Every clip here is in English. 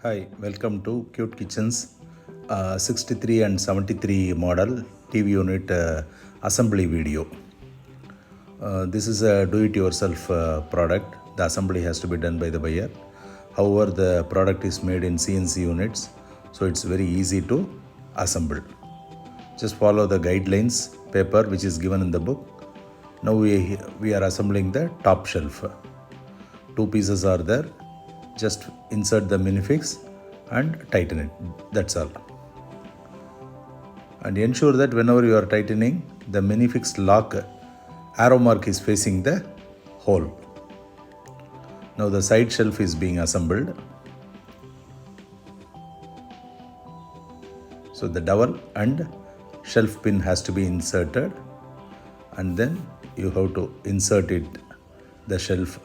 Hi, welcome to Cutekitchen's 63 and 73 model TV unit assembly video. This is a do-it-yourself product. The assembly has to be done by the buyer. However, the product is made in CNC units, so it's very easy to assemble. Just follow the guidelines paper which is given in the book. Now we are assembling the top shelf. Two pieces are there. Just insert the minifix and tighten it. That's all. And ensure that whenever you are tightening, the minifix lock arrow mark is facing the hole. Now the side shelf is being assembled. So the dowel and shelf pin has to be inserted, and then you have to insert it, the shelf.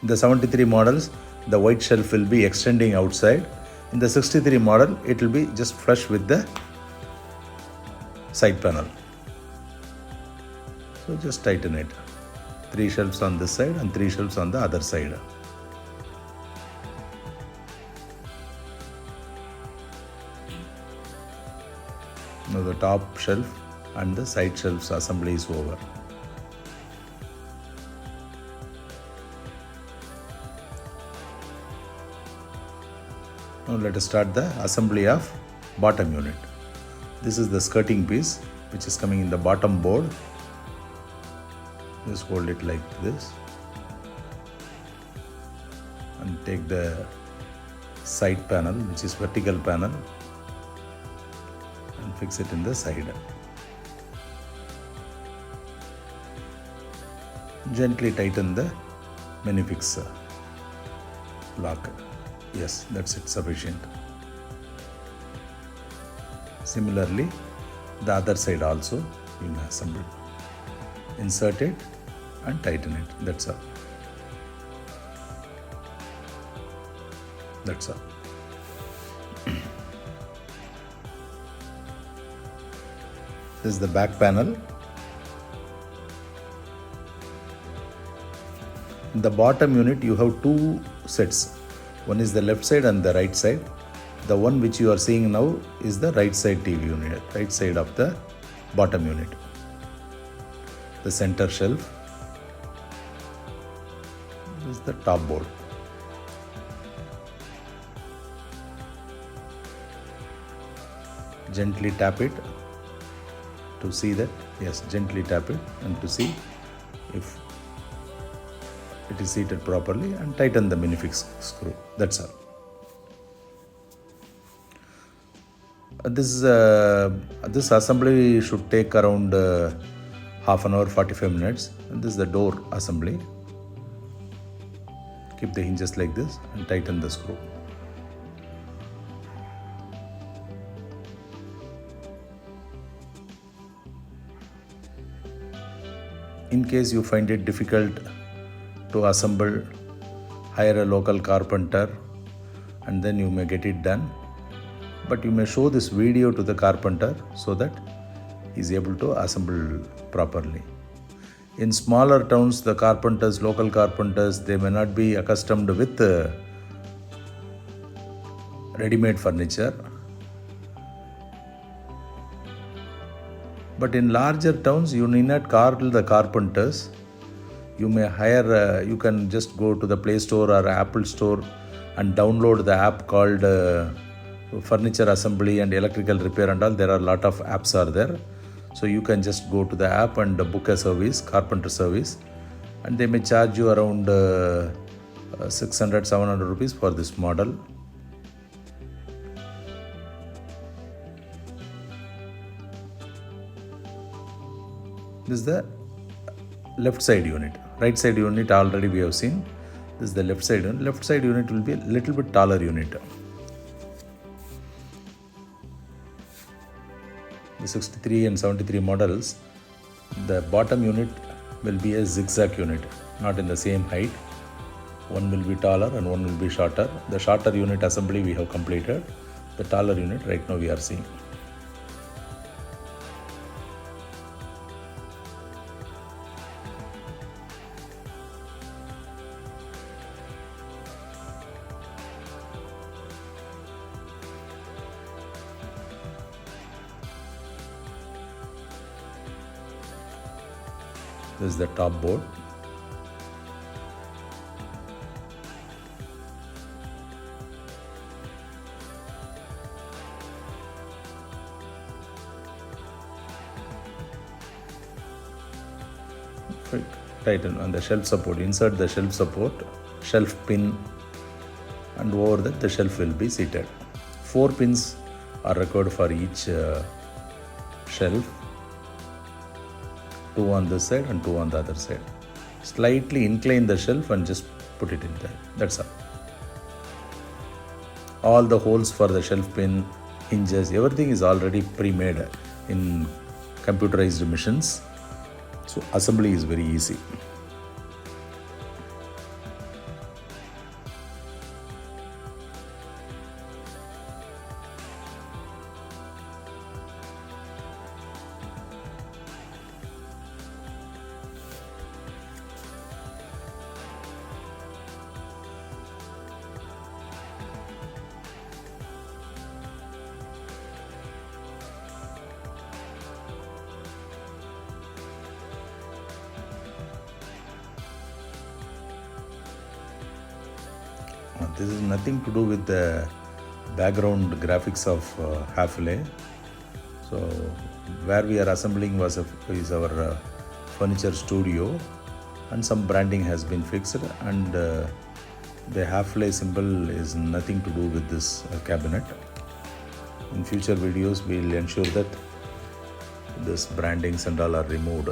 In the 73 models, the white shelf will be extending outside. In the 63 model, it will be just flush with the side panel. So just tighten it. 3 shelves on this side and 3 shelves on the other side. Now the top shelf and the side shelves assembly is over. Now let us start the assembly of bottom unit. This is the skirting piece which is coming in the bottom board. Just hold it like this and take the side panel, which is vertical panel, and fix it in the side. Gently tighten the minifix lock. Yes, that's it, sufficient. Similarly, the other side also you may assemble. Insert it and tighten it. That's all. That's all. This is the back panel. In the bottom unit, you have two sets. One is the left side and the right side. The one which you are seeing now is the right side TV unit, right side of the bottom unit. The center shelf. This is the top board. Gently tap it to see that, yes, gently tap it and to see if it is seated properly, and tighten the minifix screw. That's all. This assembly should take around half an hour, 45 minutes. And this is the door assembly. Keep the hinges like this and tighten the screw. In case you find it difficult to assemble, hire a local carpenter and then you may get it done. But you may show this video to the carpenter so that he is able to assemble properly. In smaller towns, the carpenters, local carpenters, they may not be accustomed with ready-made furniture. But in larger towns, you need not call the carpenters. You may hire, you can just go to the Play Store or Apple Store and download the app called Furniture Assembly and Electrical Repair and all. There are a lot of apps are there. So you can just go to the app and book a service, carpenter service, and they may charge you around 600, 700 rupees for this model. This is the left side unit. Right side unit already we have seen. This is the left side unit. Left side unit will be a little bit taller unit. The 63 and 73 models, the bottom unit will be a zigzag unit, not in the same height. One will be taller and one will be shorter. The shorter unit assembly we have completed. The taller unit right now we are seeing. This is the top board. Tighten on the shelf support, insert the shelf support, shelf pin, and over that the shelf will be seated. 4 pins are required for each shelf, 2 on this side and 2 on the other side. Slightly incline the shelf and just put it in there. That's all. All the holes for the shelf pin, hinges, everything is already pre-made in computerized machines. So assembly is very easy. This is nothing to do with the background graphics of Half-Lay. So where we are assembling is our furniture studio, and some branding has been fixed, and the Half-Lay symbol is nothing to do with this cabinet. In future videos we will ensure that this brandings and all are removed.